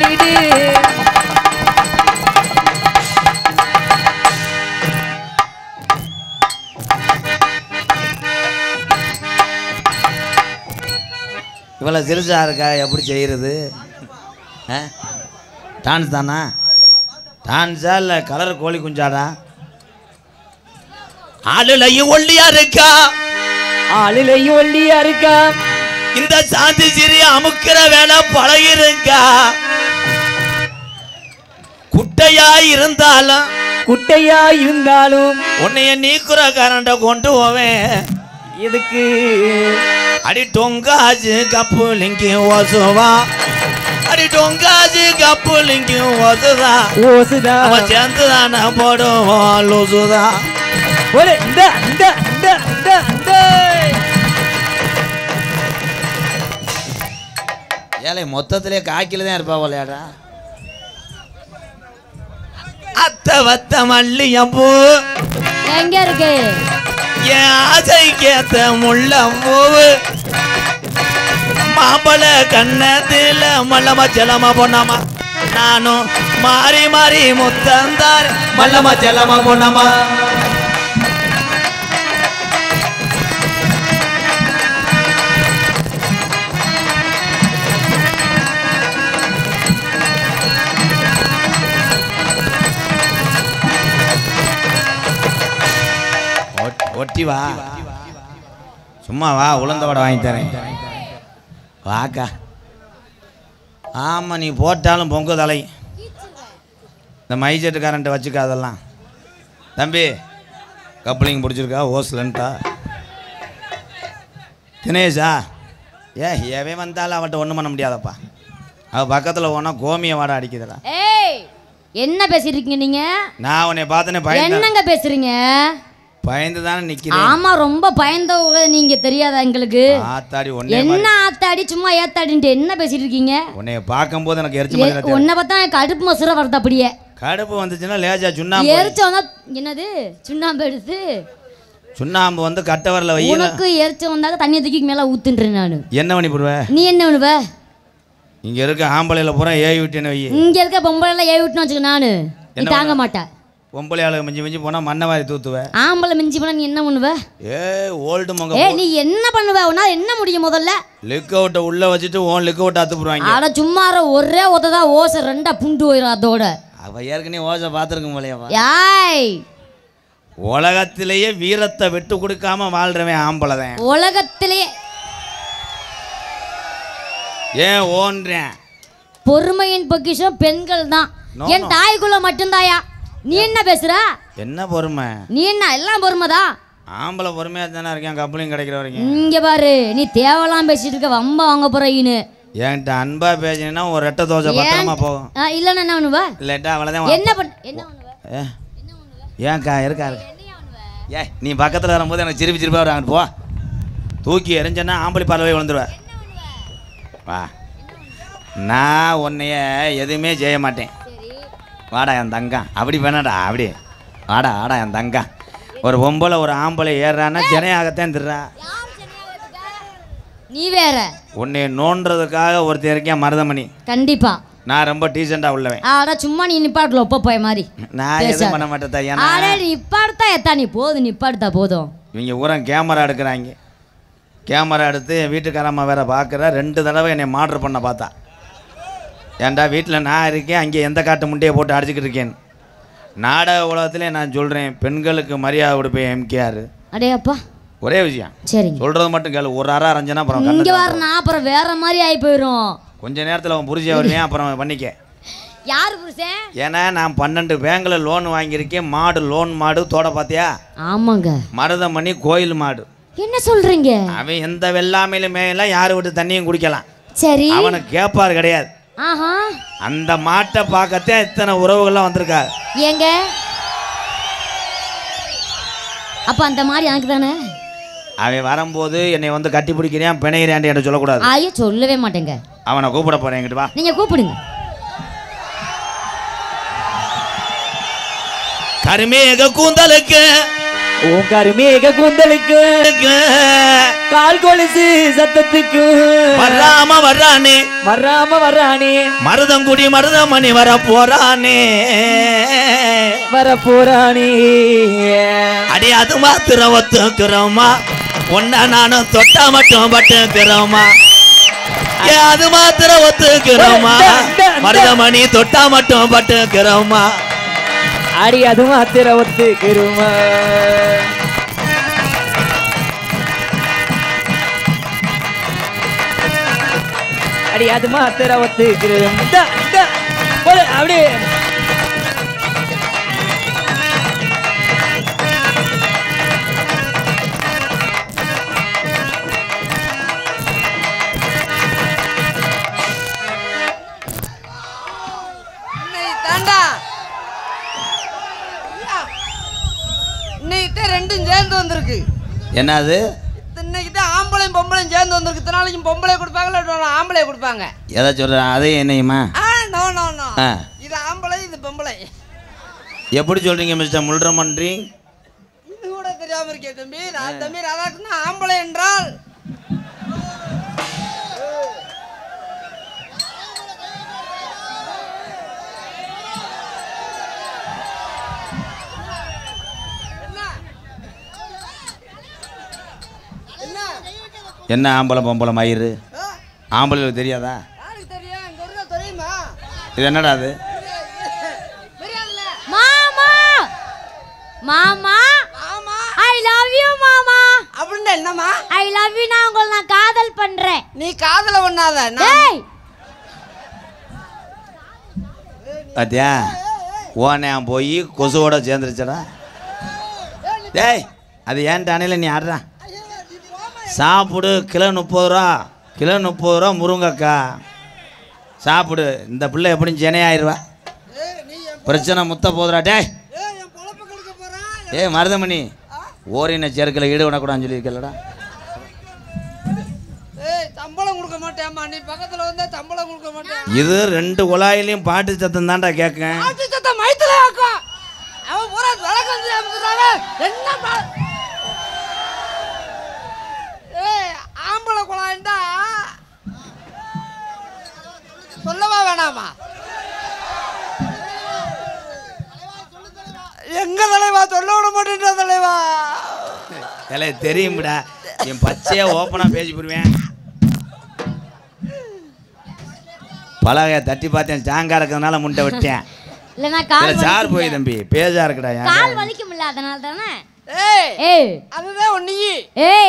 பண்ணிக்கிட்டு இவ்வளோ சிறுசா இருக்கா எப்படி செய்கிறது? டான்ஸ் தானா? டான்ஸா இல்லை கலர் கோழி குஞ்சாடா? ஆளுலையும் ஒல்லியா இருக்கா, ஆளுலையும் ஒல்லியா இருக்கா, இந்த சாந்தி சிறிய அமுக்கிற வேலை பழகிருக்கா. குட்டையா இருந்தாலும் உன்னைய நீக்குற கரண்ட கொண்டு போவேன். இதுக்கு அடி டொங்காஜு கப்புலிங்கி ஓசுவா, அடி டொங்காஜு கப்புலிங்கி ஓசுதா, ஓசுதா அவன் சேர்ந்துதான போடுவோம் லூசுதா. ஒரு இந்த இந்த இந்த இந்த இந்த ஏழை மொத்தத்திலே காக்கில தான் இருப்பா விளையாடா. அத்தை வத்த மல்லியப்பூ எங்க இருக்கு? என் ஆசைக்கேத்த முள்ளப்பூவு, மாம்பழ கண்ணத்துல மல்லமா செல்லமா பொண்ணாமா, நானும் மாறி மாறி முத்தந்தார் மல்லமா செல்லமா பொண்ணாமா. ஒட்டி வா, சும்மா வா, உளுந்த வடை வாங்கி தரேன் வாக்கா. ஆமாம், நீ போட்டாலும் பொங்க தலை. இந்த மைஜெட்டுக்காரன்ட்ட வச்சுக்கா அதெல்லாம். தம்பி கப்ளிங் பிடிச்சிருக்கா ஓஸ்லன்ட்டா தினேஷா? எவன் வந்தாலும் அவன்கிட்ட ஒன்றும் பண்ண முடியாதப்பா. அவள் பக்கத்தில் போனால் கோமிய வாடை அடிக்குதுடா. ஏய் என்ன பேசிருக்கீங்க நீங்க? நான் உன்னை பார்த்தனே பயந்து. என்னங்க பேசுறீங்க? பயந்து தானே நிக்கிறேன். ஆமா ரொம்ப பயந்தவங்க நீங்க, தெரியாதா எங்களுக்கு? ஆத்தாடி என்ன ஆத்தாடி சும்மா ஏத்தாடின்ட்டு என்ன பேசிட்டு இருக்கீங்க? உன்னைய பார்க்கும்போது எனக்கு எரிச்சல். உன்னை பார்த்தா கடுப்பு மசுர வருது. அப்படியே கடுப்பு வந்துச்சுன்னா லேஜா சுண்ணாம்பு எரிச்ச வந்தா என்னது சுண்ணாம்பு எடுத்து சுண்ணாம்பு வந்து கட்டவரில் வை. உனக்கு எரிச்ச வந்தாக்க தண்ணியை தூக்கி மேலே ஊத்துன்றேன் நான். என்ன பண்ணி போடுவேன்? நீ என்ன பண்ணுவ? இங்க இருக்க ஆம்பளையில பூரா ஏவி விட்டேன்னு வை. இங்க இருக்க பொம்பளை எல்லாம் ஏவி விட்டுன்னு வச்சுக்க நானு. நீ தாங்க மாட்டேன். பொம்பளை ஆளு மிஞ்சி மிஞ்சி போனா மண்ணை வாரி தூத்துவேன். ஆம்பளை மிஞ்சி போனா நீ என்ன பண்ணுவ? ஓல்டு மங்க. நீ என்ன பண்ணுவ? உன்னால என்ன முடியும்? முதல்ல லிக் அவுட்டை உள்ள வச்சுட்டு ஓன் லிக் அவுட் அத்துப்புறாங்க. ஆனா சும்மா ஒரே ஒத்ததான் ஓசை ரெண்டா புண்டு போயிடும் அதோட. அவ ஏற்கனவே ஓசை பார்த்துருக்கும் போலையவா. யாய் உலகத்திலேயே வீரத்தை விட்டு கொடுக்காம வாழ்றவன் ஆம்பளை தான் உலகத்திலேயே. ஏன் ஓன்றேன்? பொறுமையின் பொக்கிஷம் பெண்கள் தான். என் தாய்க்குள்ள மட்டும்தாயா. நீ என்ன பேசுற? என்ன பொறுமை? நீ என்ன எல்லாம் பொறுமைதான். ஆம்பளை பொறுமையா தானே இருக்கேன் கப்ளிங் கிடைக்கிற வரைக்கும். இங்க பாரு நீ தேவலாம் பேசிட்டு இருக்க. வம்ப வாங்க போறீன்னு என்கிட்ட அன்பா பேசினா ஒரு ரெட்டை தோசை பத்திரமா போகும். இல்லன்னா என்ன பண்ணுவ? இல்லட்டா அவ்வளவுதான். என்ன பண்ணுவ? ஏன்க்கா இருக்காரு? நீ பக்கத்தில் வரும்போது எனக்கு சிரிப்பு சிரிப்பாக வராங்க. போ தூக்கி எறிஞ்சன்னா ஆம்பளை பார்வை விழுந்துருவேன். வா, நான் உன்னைய எதுவுமே செய்ய மாட்டேன். வாடா என் தங்கம். அப்படி வேணாடா, அப்படி வாடா வாடா என் தங்கம். ஒரு பொம்பளை ஒரு ஆம்பளை ஏறான்னா ஜனையாகத்தான் திடுறா. நீ வேற உன்னை நோன்றதுக்காக ஒருத்தர் இருக்கேன் மருதமணி. கண்டிப்பா நான் ரொம்ப டீசெண்டாக உள்ளவன். ஆடா சும்மா நீ நிப்பாட்டல ஒப்ப போய் மாதிரி. நான் எதுவும் பண்ண மாட்டேன். ஆடா நிப்பாடுத்தா எத்தா நீ போதும் நிப்பாடுத்தா போதும். இவங்க ஊரா கேமரா எடுக்கிறாங்க. கேமரா எடுத்து என் வீட்டுக்காரம்மா வேற பார்க்குற 2 தடவை என்னை மாடர் பண்ண பார்த்தா. ஏன்டா வீட்டில் நான் இருக்கேன், அங்கே எந்த காட்டு முண்டையை போட்டு அடிச்சுக்கிட்டு இருக்கேன். நாடக உலகத்திலே நான் சொல்கிறேன், பெண்களுக்கு மரியாதை கொடுப்பேன் எம்கேஆர். அடே அப்பா ஒரே விஷயம் சரிங்க சொல்கிறது மட்டும் கேளு. ஒரு அரை அரைஞ்சனா அப்புறம் இங்கே வரனா அப்புறம் வேற மாதிரி ஆகி போயிடும். கொஞ்ச நேரத்தில் அவன் புரிஞ்ச வருவேன். அப்புறம் பண்ணிக்க. யார் புருஷன்? ஏன்னா நான் 12 பேங்கில் லோன் வாங்கியிருக்கேன். மாடு லோன் மாடு தோட பார்த்தியா? ஆமாங்க. மருதமணி கோயில் மாடு. என்ன சொல்றீங்க? அவன் எந்த வெள்ளாமையிலும் மேலாம் யாரு விட்டு தண்ணியும் குடிக்கலாம். சரி அவனுக்கு கேப்பாரு கிடையாது. ஆஹா அந்த மாட்டை பார்க்கத்தே இத்தனை உறவுகள்லாம் வந்திருக்காரு. ஏங்க அப்ப அந்த மாதிரி எனக்கு தானே. அவன் வரும்போது என்னை வந்து கட்டி பிடிக்கிறேன் பிணையிறான் என்று சொல்லக்கூடாது. ஐயோ சொல்லவே மாட்டேங்க. அவனை கூப்பிட போறேன். எங்கிட்ட வா. நீங்க கூப்பிடுங்க. கருமேக கூந்தலுக்கு ஓங்காரு மேக கூந்தலுக்கு கால் கொலுசு சத்தத்துக்கு வராம வர்றானே வரானே மருதங்குடி மருதமணி வர போறானே அடி அது மாத்திரம் ஒத்துக்கிறோமா ஒன்ன நானும் தொட்டா மட்டும் பட்டுக்கிறோமா அது மாத்திரம் ஒத்துக்கிறோமா மருதமணி தொட்டா மட்டும் பட்டுக்கிறோமா அடி அது மாத்திரம் ஒத்துக்கிறோமா அடி அது மாத்திரம் ஒத்துக்கிறோம் அப்படியே ரெண்டும் சேர்ந்து வந்திருக்கு. என்னது இன்னைக்கு தான் ஆம்பளையும் பொம்பளையும் சேர்ந்து வந்திருக்கு. இத்தனாலைக்கு பொம்பளை கொடுப்பாங்களா ஆம்பளை கொடுப்பாங்க? எதை சொல்கிறேன் அதே என்னையுமா? நோ நோ நோ, இது ஆம்பளை இது பொம்பளை. எப்படி சொல்கிறீங்க மிஸ்டர் முல்ரமன்றி? இது கூட தெரியாமல் இருக்கே தம்பி. தம்பி ராதாகிருஷ்ணன் ஆம்பளை என்றால் என்ன ஆம்பளை பொம்பளை மயிறு ஆம்பளைகளுக்கு தெரியாதா? இது என்னடா அது? மாமா மாமா ஐ லவ் யூ மாமா. அப்படின்னா என்னமா? ஐ லவ் யூ நான் உங்களை நான் காதல் பண்றேன். நீ காதல பண்ணாத. டேய் பாத்தியா ஓனே போய் கொசுவோட சேர்ந்துருச்சடா. டேய் அது ஏன்ட்ட அணையில் நீ ஆடுறா சாப்பிடு. கிலோ 30 ரூபா, கிலோ 30 ரூபா முருங்கக்கா சாப்பிடு. இந்த பிள்ளை எப்படியும் சென்னையாயிருவா. பிரச்சனை முத்த போதுரா. டேய் மருதமணி ஓரின சேர்க்கல ஈடு விடக்கூடாதுன்னு சொல்லியிருக்கலடா. சம்பளம் கொடுக்க மாட்டேம்மா, நீ பக்கத்துல வந்தா சம்பளம் கொடுக்க மாட்டேன். இது 2 குழாயிலையும் பாட்டு சத்தம் தான்டா கேட்கும். பாட்டு சத்தம் மைத்துல ஆக்கும். அவன் பூரா விளக்கு வந்து அமுத்துறாங்க. என்ன ஆம்பளை குழாய்ண்டா சொல்லவா வேணாமா? எங்க தலைவா சொல்ல விட மாட்டேன்ற தலைவா. தெரியும்டா என் பச்சையா ஓப்பனா பேசி போடுவேன். பலகைய தட்டி பார்த்தேன் சாங்கா இருக்கிறதுனால முண்டை விட்டேன். இல்லனா கால் சார் போய் தம்பி பேஜா இருக்குடா. கால் வலிக்கும்ல அதனால தானே. ஏய் அதுதான் ஒண்ணி.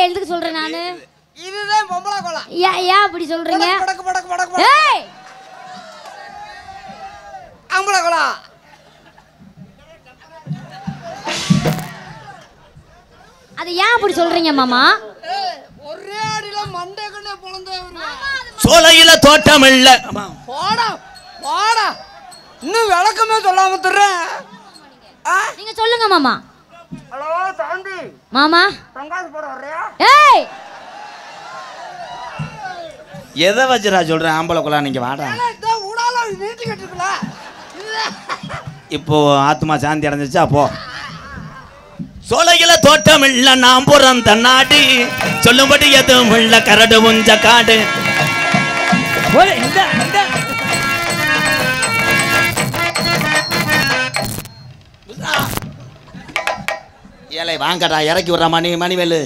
எதுக்கு சொல்றேன் நானு? இதுதான் பொம்பளை குழாய். ஏன் அப்படி சொல்றீங்க? படக்கு படக்கு படக்கு. ஏய் ஆம்பளை குழாய். அது ஏன் அப்படி சொல்றீங்க மாமா? ஒரே அடியில மண்டை கண்ணே பொளந்தே சோலையில தோட்டம் இல்ல. போடா போடா இன்னும் விளக்கமே சொல்லாம தர்றேன். நீங்க சொல்லுங்க மாமா. ஹலோ சாந்தி மாமா தங்காசு போட வர்றியா? ஏய் எதை வச்சுடா சொல்றேன் ஆம்பளை குழா நீங்க வாடா. ஊடால நீட்டி கட்டிருக்கல. இப்போ ஆத்மா சாந்தி அடைஞ்சிச்சா போ. சோலையில தோட்டம் இல்ல நாம் பிறந்த நாடு சொல்லும்படி எதுவும் உள்ள கரடு முஞ்ச காடு. ஏலை வாங்கடா இறக்கி விடுறா மணிவேலு.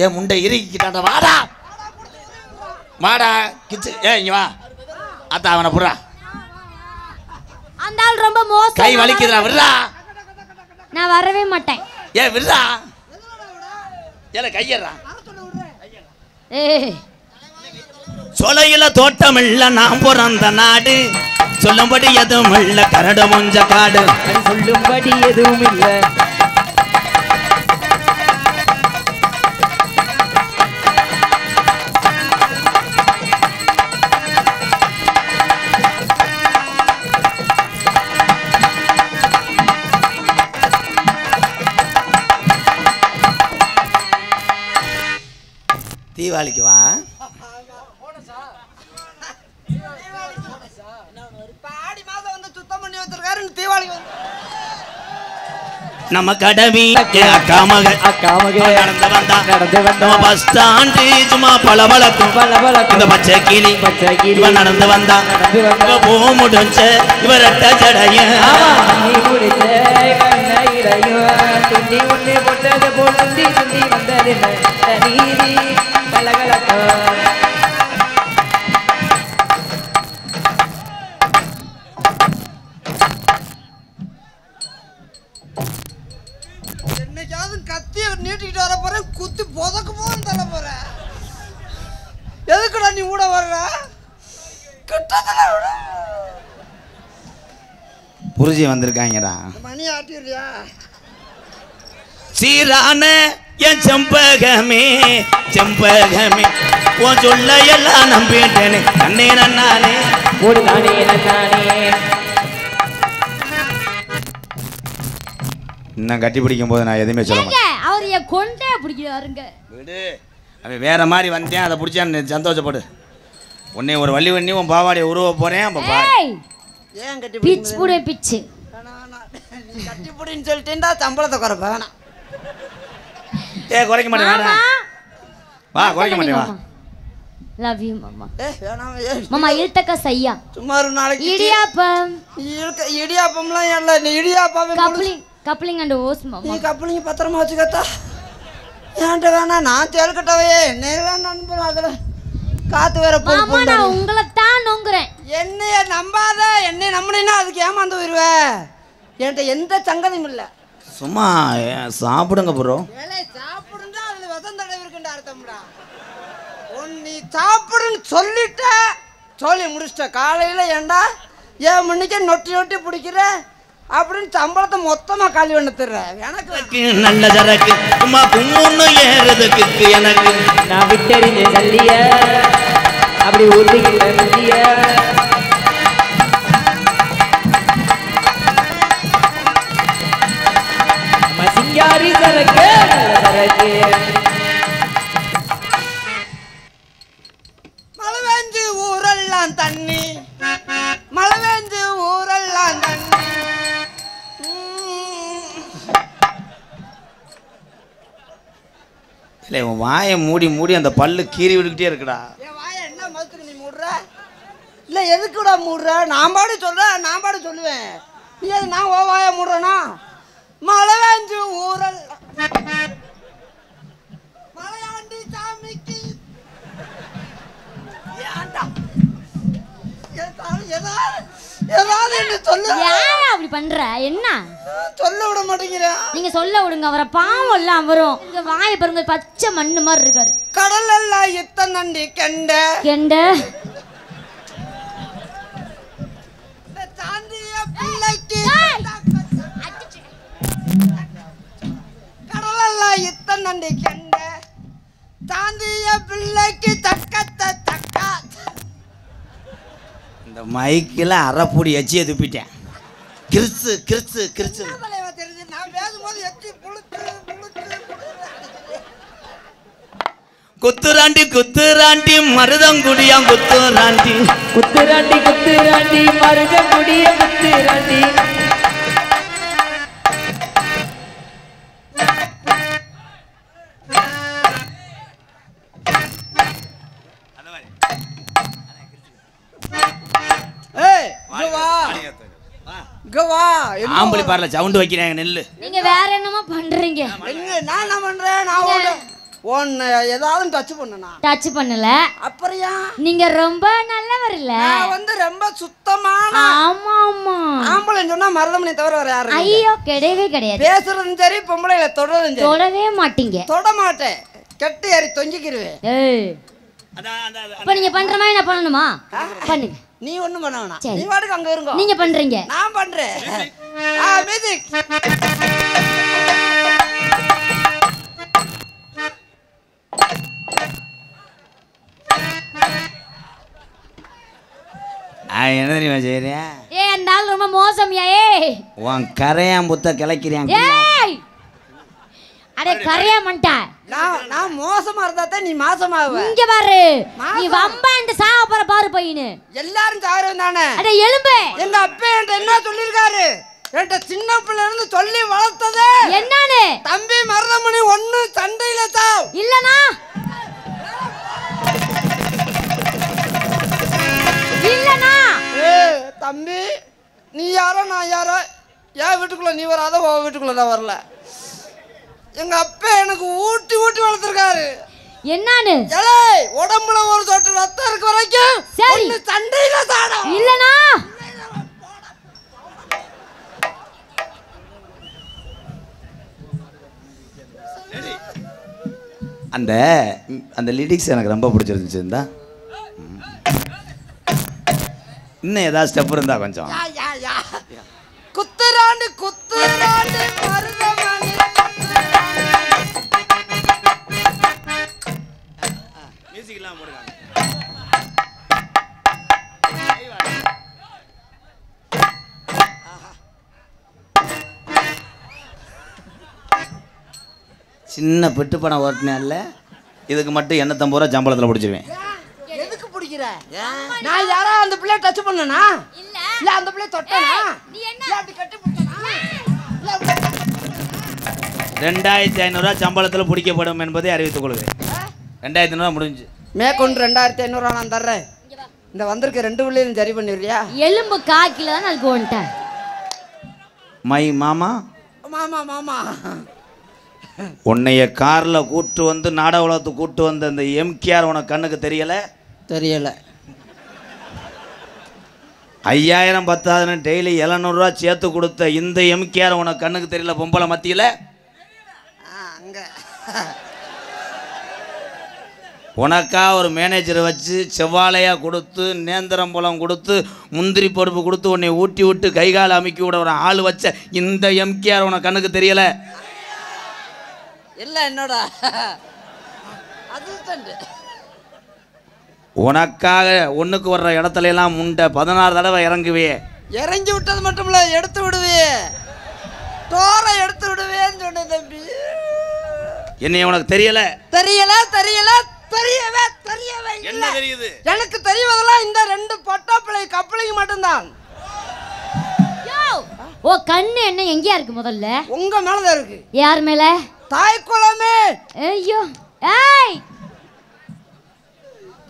ஏன் முண்டை இறுக்கிட்டாண்டா வாடா வாடா கிச்சு. இங்க வா அத்தா அவனை புறா. அந்த ஆள் ரொம்ப மோசம். கை வலிக்குதுடா விடுறா. நான் வரவே மாட்டேன். விடுறா ஏல கையறா. சோலையில தோட்டம் இல்ல நாம் பிறந்த நாடு சொல்லும்படி எதுவும் இல்ல கரடு முஞ்ச காடு. சொல்லும்படி எதுவும் இல்ல. தீபாவளிக்கு வா. ஆடி மாதம் வந்து சுத்தம் பண்ணி வச்சிருக்காரு. தீபாவளிக்கு நம்ம கடவி அக்காமக நடந்து வந்தா பஸ் ஸ்டாண்டு சும்மா பளபளக்கும் இந்த பச்சை கிளி இவன் நடந்து வந்தா போ முடிஞ்ச இவரட்ட ஜடைய என்னைக்காவது கத்திய நீட்டிக்கிட்டு வர போறேன், குத்தி புதக்கு போன்னு தர போறேன். எதுக்குடா நீ கூட வர்ற? புரிஜி வந்திருக்காங்கடா. மணி ஆட்டிடுறியா? சீரான என் செம்பகமே செம்பகமே உன் சொல்ல எல்லாம் நம்பிட்டேனே கண்ணே நன்னானே ஒரு நானே நன்னானே. இன்னும் கட்டி பிடிக்கும் போது நான் எதுவுமே சொல்ல மாட்டேன். அவர் என் கொண்டே பிடிக்கிறாருங்க. விடு, அவன் வேற மாதிரி வந்தேன், அதை பிடிச்சா சந்தோஷப்படு. உன்னை ஒரு வள்ளி வண்ணி உன் பாவாடியை உருவ போறேன். ஏன் கட்டி பிச் புடை பிச்சு கட்டி பிடின்னு சொல்லிட்டேன்டா, சம்பளத்தை குறைப்ப வேணாம். குறைக்க மாட்டேன், வா குறைக்க மாட்டேன், வா. லவ் யூ மாமா. வேணாம் மாமா இழுத்தக்க சையா சும்மா ஒரு நாளைக்கு இடியாப்பம் இடியாப்பம்லாம் இல்ல, நீ இடியாப்பாவே கப்ளிங் அண்ட் ஓஸ் நீ மாமா. கப்ளிங்க பத்திரமா வச்சுக்கத்தா. ஏன்ட்ட வேணாம், நான் தேல்கட்டவையே நேரம் நண்பன். அதுல காத்து வேற மாமா நான் உங்களை தான் நோங்குறேன். என்னைய நம்பாத, என்னைய நம்பினா அதுக்கு ஏமாந்து போயிருவ. என்கிட்ட எந்த சங்கதியும் இல்லை. சும்மா சாப்பிடுங்க ப்ரோ. வேலை சாப்பிடுண்டா, அதுல வசந்த தடவை இருக்குண்டா அர்த்தம்டா. நீ சாப்பிடுன்னு சொல்லிட்ட, சொல்லி முடிச்சிட்ட. காலையில ஏண்டா 7 மணிக்கு நொட்டி நொட்டி பிடிக்கிற அப்படின்னு சம்பளத்தை மொத்தமா காலி பண்ண எனக்கு நல்ல சரக்கு சும்மா கும்முன்னு ஏறதுக்கு எனக்கு நான் விட்டறிஞ்ச சல்லிய அப்படி ஊத்திக்கிட்ட மல்லிய மசிங்காரி சரக்கு சரக்கு. மழை வேஞ்சு ஊரெல்லாம் தண்ணி, மழை வேஞ்சு ஊரெல்லாம் தண்ணி. இல்லை, உன் வாயை மூடி மூடி அந்த பல்லு கீறி விட்டுக்கிட்டே இருக்குடா. என் வாயை என்ன மதுக்கு நீ மூடுற? இல்லை எதுக்குடா மூடுற? நான் பாடு சொல்கிறேன், நான் பாடு சொல்லுவேன். நீ அது நான் ஓ வாயை மூடுறேனா? மழை வேஞ்சு ஊரல் மலையாண்டி சாமிக்கு ஏதாவது என்ன சொல்லு. ஏன் அப்படி பண்ற? என்ன சொல்ல விட மாட்டேங்கிறேன். நீங்க சொல்ல விடுங்க, அவரை பாவம் இல்ல அவரும். இங்க வாயை பாருங்க, பச்சை மண்ணு மாதிரி இருக்காரு. கடல் எல்லாம் இத்த நண்டி கெண்ட கெண்ட சாந்திய பிள்ளைக்கு கடல் எல்லாம் இத்த நண்டி கெண்ட சாந்திய பிள்ளைக்கு தக்கத்த தக்கா. இந்த மைக்கில் அரைப்பொடி எச்சியை துப்பிட்டேன். கிறிஸ்து கிறிஸ்து கிறிஸ்து தெரிஞ்சு நான் பேசும்போது எச்சி புழுத்து குத்துராண்டி குத்துராண்டி மருதங்குடியாம் குத்துராண்டி குத்துராண்டி குத்துராண்டி மருதங்குடிய குத்துராண்டி. ஆம்பளை பார்ல சவுண்ட் வைக்கிறாங்க. நெல்லு நீங்க வேற என்னமோ பண்றீங்க. நான் என்ன பண்றேன்? நான் ஒன்னு ஏதாவது டச் பண்ணனா? டச் பண்ணல. அப்படியா? நீங்க ரொம்ப நல்லவர் இல்ல. நான் வந்து ரொம்ப சுத்தமான. ஆமா ஆமா. ஆம்பளை சொன்னா மருதமணி தவிர வேற யாரும் ஐயோ கிடையவே கிடையாது. பேசுறதும் சரி, பொம்பளையில தொடறதும் சரி. தொடவே மாட்டீங்க. தொட மாட்டேன், கெட்டி ஏறி தொங்கிக்கிருவேன். ஏய் இப்ப நீங்க பண்ற மாதிரி நான் பண்ணணுமா? பண்ணுங்க. நீ ஒண்ணும் பண்ண வேணாம், நீ வாட்டுக்கு அங்க இருங்க. நீங்க பண்றீங்க, நான் பண்றேன். மியூசிக். என்ன தெரியுமா செய்யறேன்? அந்த ஆள் ரொம்ப மோசம்யா. உன் கரையான் புத்த கிளைக்கிறேன். அடே கரையா மண்டா, நான் மோசமா இருந்தா தான் நீ மாசமாவ. இங்க பாரு, நீ வம்பா இந்த சாக போற பாரு பையனு. எல்லாரும் சாகுறவன் தானே. அட எலும்பு, எங்க அப்பா என்கிட்ட என்ன சொல்லிருக்காரு? என்கிட்ட சின்ன பிள்ளை இருந்து சொல்லி வளர்த்தது என்னன்னு? தம்பி மருதமணி ஒண்ணு சண்டையில தான் இல்லனா இல்லனா தம்பி நீ யாரோ நான் யாரோ என் வீட்டுக்குள்ள நீ வராத உன் வீட்டுக்குள்ள நான் வரல. எங்க அப்பா எனக்கு ஊட்டி ஊட்டி வளர்த்துருக்காரு. என்னன்னு? ஏய் உடம்புல ஒரு சொட்டு ரத்தம் இருக்க வரைக்கும் சரி சண்டையில தாடா. இல்லனா அந்த அந்த லிரிக்ஸ் எனக்கு ரொம்ப பிடிச்சிருந்துச்சு. இருந்தா இன்னும் ஏதாவது ஸ்டெப் இருந்தா கொஞ்சம். குத்துராண்டு குத்துராண்டு மருதமணி மியூசிக் எல்லாம் போடுங்க. சின்ன பெட்டு பணம் ஓட்டினால இதுக்கு மட்டும் 850 ரூபா சம்பளத்தில் பிடிச்சிருவேன். எதுக்கு பிடிக்கிற? நான் யாரா அந்த பிள்ளைய டச் பண்ணனா? இல்ல அந்த பிள்ளைய தொட்டனா? நீ என்ன அப்படி கட்டி பிடிச்சனா? 2500 ரூபா சம்பளத்தில் பிடிக்கப்படும் என்பதை அறிவித்துக் கொள்கிறேன். 2500 ரூபா முடிஞ்சு மேற்கொண்டு 2500 நான் தர்றேன். இந்த வந்திருக்க 2 பிள்ளையும் சரி பண்ணிடுறியா? எலும்பு காக்கில தான் அதுக்கு வந்துட்டேன். மை மாமா மாமா மாமா உன்னைய காரில் கூட்டு வந்து நாடக உலகத்துக்கு கூட்டு வந்த இந்த எம்கேஆர் உனக்கு கண்ணுக்கு தெரியலை? தெரியல. 5000 10,000 டெய்லி 700 ரூபா சேர்த்து கொடுத்த இந்த எம்கேஆர் உனக்கு கண்ணுக்கு தெரியல? பொம்பளை மத்தியில் அங்க உனக்கா ஒரு மேனேஜரை வச்சு செவ்வாழையாக கொடுத்து நேந்திரம்பழம் கொடுத்து முந்திரி பருப்பு கொடுத்து உன்னை ஊட்டி விட்டு கை கால் அமைக்கி விட ஒரு ஆள் வச்ச இந்த எம்கேஆர் உனக்கு கண்ணுக்கு தெரியலை? இல்ல என்னோட அசிஸ்டன்ட். உனக்காக ஒன்றுக்கு வர்ற இடத்துல எல்லாம் முண்டை 16 தடவை இறங்குவே. இறங்கி விட்டது மட்டும் இல்ல எடுத்து விடுவே. டோரை எடுத்து விடுவேன்னு சொன்ன தம்பி. என்னை உனக்கு தெரியல? தெரியல தெரியல தெரியவே தெரியவே என்ன தெரியுது? எனக்கு தெரிவதெல்லாம் இந்த 2 பொட்டப்பிள்ளை கப்பலிங்க மட்டும்தான். ஓ கண்ணு என்ன எங்கயா இருக்கு? முதல்ல உங்க மேலதான் இருக்கு. யார் மேல? தாய் குலமே. ஐயோ ஏய்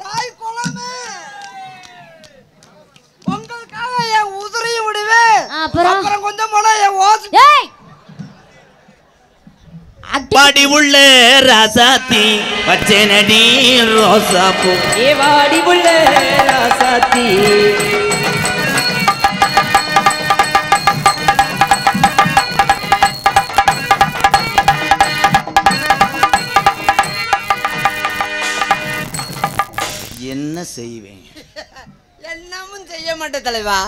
தாய் குலமே உங்களுக்காக என் உதிரையும் விடுவேன். அப்புறம் கொஞ்சம் போனா என் ஓசி. ஏய் பாடி உள்ள ராசாத்தி பச்சனடி ரோசாப்பூ ஏ வாடி உள்ள ராசாத்தி என்ன செய்வேன்? என்னமும் செய்ய மாட்டேன் தலைவா.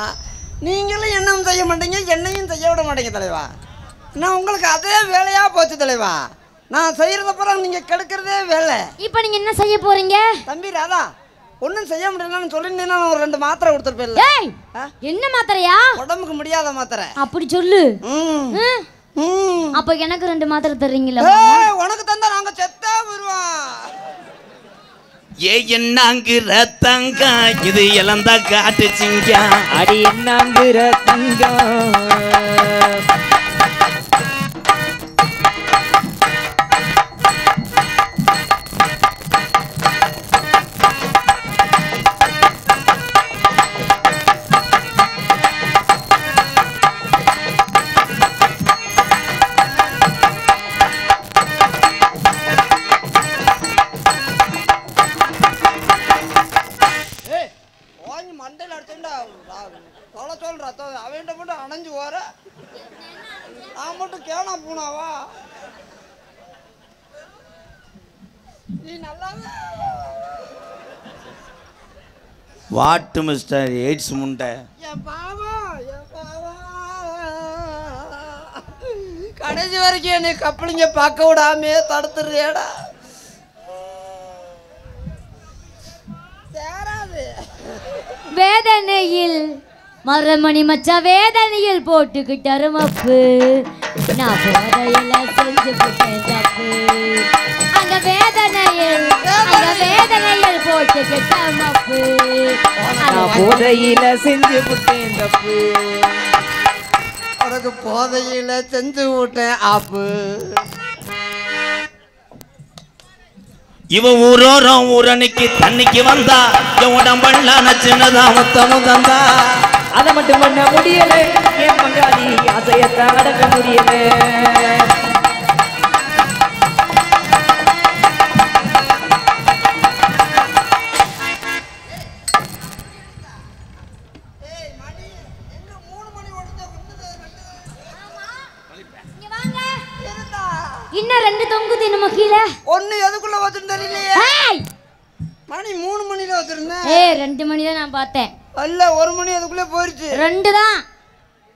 நீங்களும் என்னமும் செய்ய மாட்டீங்க, என்னையும் செய்ய விட மாட்டீங்க தலைவா. நான் உங்களுக்கு அதே வேலையா போச்சு தலைவா. நான் செய்யறத பிறகு நீங்க கெடுக்கிறதே வேலை. இப்போ நீங்க என்ன செய்ய போறீங்க? தம்பி ராதா ஒன்றும் செய்ய முடியலன்னு சொல்லியிருந்தீங்கன்னா நான் ஒரு 2 மாத்திரை கொடுத்துருப்பேன். ஏய் என்ன மாத்திரையா? உடம்புக்கு முடியாத மாத்திரை. அப்படி சொல்லு. அப்ப எனக்கு 2 மாத்திரை தர்றீங்களா? உனக்கு தந்தா நாங்க செத்தா வருவோம். ஏ என்னாங்கிற தங்கா இது இளந்தா காட்டுச்சிங்க அடி என்னாங்கிற தங்கம் மண்டையில் அடிச்சுட்டா தொலை சொல்ற அவன்கிட்ட மட்டும் அணைஞ்சு போற. நான் மட்டும் கேனா பூனாவா? நீ நல்லா வாட்டு மிஸ்டர் எய்ட்ஸ் முண்டை. என் பாவம் என் பாவம். கடைசி வரைக்கும் என்னை கப்பலிங்க பார்க்க விடாமே தடுத்துறியடா. வேதனையில் மரமணி மச்சா வேதனையில் போட்டுக்கிட்ட அருமப்பு நான் போதையில செஞ்சு போட்டேன் தப்பு. அங்க வேதனையில் போட்டுக்கிட்ட மப்பு நான் போதையில செஞ்சு போட்டேன் தப்பு. உனக்கு போதையில செஞ்சு விட்டேன் ஆப்பு. இவ ஊரோரம் ஊரணிக்கு தண்ணிக்கு வந்தா என் உடம்பெல்லாம் சின்னதா மொத்தமும் தந்தா. அதை மட்டும் பண்ண முடியல என் பங்காளி அசையத்தை அடக்க முடியல. இன்னும் 2 தொங்குது நம்ம கீழே. ஒண்ணு எதுக்குள்ள வச்சுன்னு தெரியலையே. மணி 3 மணில வச்சிருந்தேன். 2 மணி தான் நான் பார்த்தேன். அல்ல 1 மணி அதுக்குள்ள போயிருச்சு. 2 தான்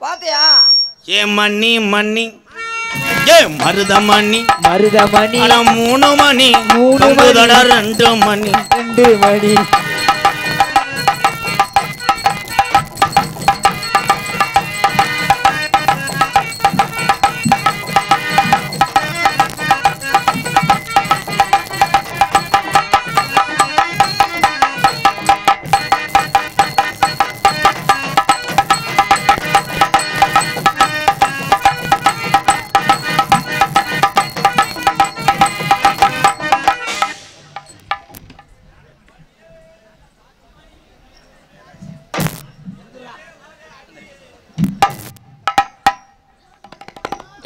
பாத்தியா? ஏ மண்ணி மண்ணி ஏ மருத மணி 3 மணி 2 மணி 2 மணி.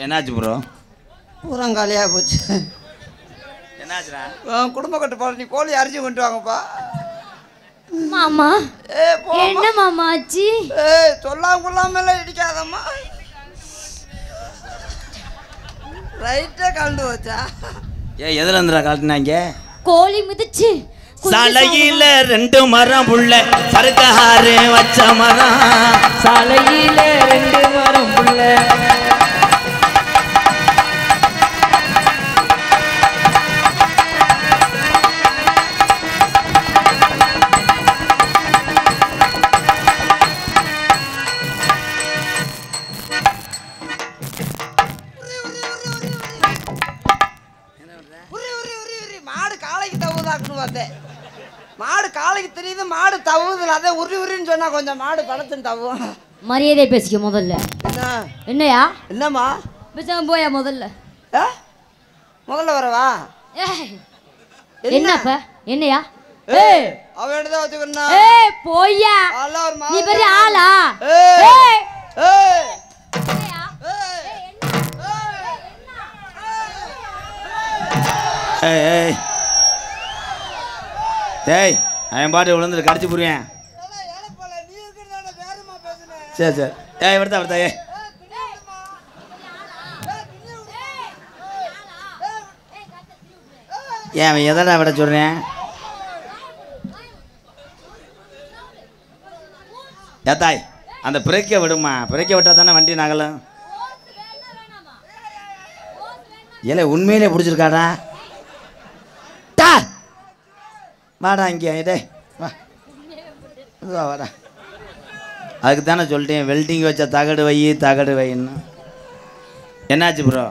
என்னாச்சு ப்ரோ? ஊரங்காலியா போச்சு. என்னாச்சுடா? குடும்ப கட்டுப்பாடு. நீ கோழி அரிசி கொண்டு வாங்கப்பா. மாமா. போ. என்ன மாமா ஆச்சு? சொல்லாம கொள்ளாமல இடிக்காதம்மா. ரைட்டா கலந்து வச்சா. எதுல இருந்துடா கழட்டினாங்க? கோழி மிதிச்சு சாலையில 2 மரம் புள்ள சருக்காரு வச்ச மரம். சாலையில 2 மரம் புள்ள. மாடு காலைக்கு தவுதாக்குன்னு பார்த்தேன். மாடு காலைக்கு தெரியுது, மாடு தவுதுல. அதே உரி உரின்னு சொன்னா கொஞ்சம் மாடு பழத்துன்னு தவும். மரியாதை பேசிக்க முதல்ல. என்னையா? என்னம்மா? பேசாம போயா முதல்ல. முதல்ல வரவா? என்னப்ப? என்னையா? அவ எடுத்து வச்சுக்கணும். போய்யா. நீ பெரிய ஆளா? டேய் அவன் பாட்டு விழுந்துட்டு கடிச்சு புரிவேன். சரி சரி. வருத்தா வருத்தா. ஏன் அவன் எதடா விட சொல்கிறேன்? ஏத்தாய் அந்த பிரேக்கை விடுமா. பிரேக்கை விட்டால் தானே வண்டி நகலும். ஏலே உண்மையிலே பிடிச்சிருக்காடா. டா வாடா இங்கே. டே வா வா வாடா. அதுக்கு தானே சொல்லிட்டேன் வெல்டிங் வச்ச தகடு வைன்னு. என்னாச்சு ப்ரோ?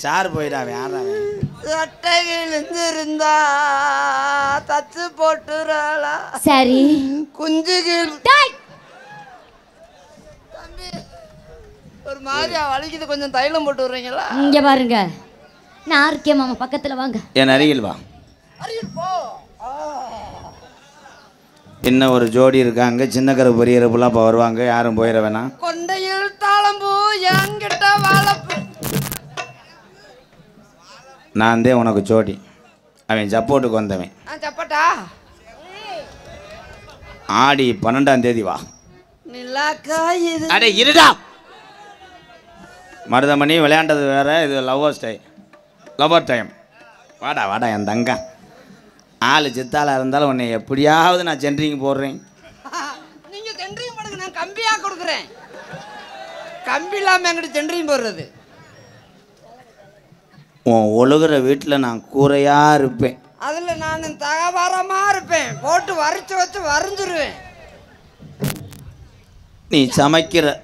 சார் போயிடா. யாரா சட்டைகள் இருந்தா தச்சு போட்டுறாளா? சரி குஞ்சுகள் தம்பி ஒரு மாதிரியா வலிக்குது, கொஞ்சம் தைலம் போட்டு விடுறீங்களா? இங்க பாருங்க, நான் இருக்கேன் மாமா, பக்கத்துல வாங்க. என் அருகில் வா. போ. இன்னும் ஒரு ஜோடி இருக்காங்க, சின்ன கரு பெரிய கருப்புலாம் இப்போ வருவாங்க, யாரும் போயிட வேணாம். கொண்டையில் தாளம்பூ என்கிட்ட வாழப்பு. நான் தான் உனக்கு ஜோடி. அவன் சப்போர்ட்டுக்கு வந்தவன். சப்போட்டா ஆடி 12ஆம் தேதி வா. அடே இருடா. மருதமணி விளையாண்டது வேற, இது லவர் டைம். வாடா வாடா என் தங்கம். ஆள் சித்தாளாக இருந்தாலும் உன்னை எப்படியாவது நான் சென்ட்ரிங் போடுறேன். நீங்கள் சென்ட்ரிங் போடுங்க, நான் கம்பியாக கொடுக்குறேன். கம்பி இல்லாமல் எங்கிட்ட சென்ட்ரிங் போடுறது. உன் ஒழுகிற வீட்டில் நான் கூரையாக இருப்பேன். அதில் நான் தகவரமாக இருப்பேன், போட்டு வரைச்சி வச்சு வரைஞ்சிருவேன். நீ சமைக்கிற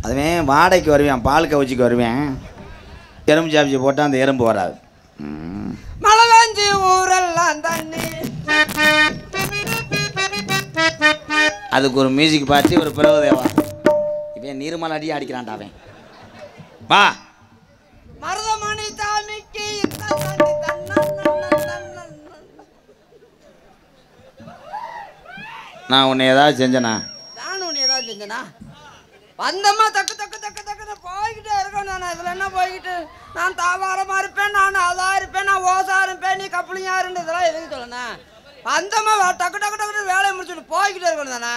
அதுவே வாடகைக்கு வருவேன், பால் கவச்சிக்கு வருவேன். எறும்பு சாப்பிச்சு போட்டால் அந்த எறும்பு வராது. மழை வேஞ்சி ஊரெல்லாம் தண்ணி. அதுக்கு ஒரு மியூசிக் பார்த்து ஒரு பிரபுதேவா அவன் நீர்மலை அடியே அடிக்கிறான்டா அவன். வா மருதமணி சாமிக்கு நான் உன்னை ஏதாவது செஞ்சேனா? நானும் உன்னை ஏதாவது செஞ்சேனா? வந்தம்மா தக்கு தக்கு தக்கு தக்குன்னு போய்கிட்டே இருக்கேன். நான் இதில் என்ன போய்கிட்டு, நான் தாவாரமாக இருப்பேன், நான் அதாக இருப்பேன், நான் ஓசா இருப்பேன், நீ கப்பலியா இருந்து இதெல்லாம் எதுக்கு சொல்லணேன்? வந்தம்மா டக்கு டக்கு டக்குன்னு வேலையை முடிச்சுட்டு போய்கிட்டே இருக்கணும் தானே.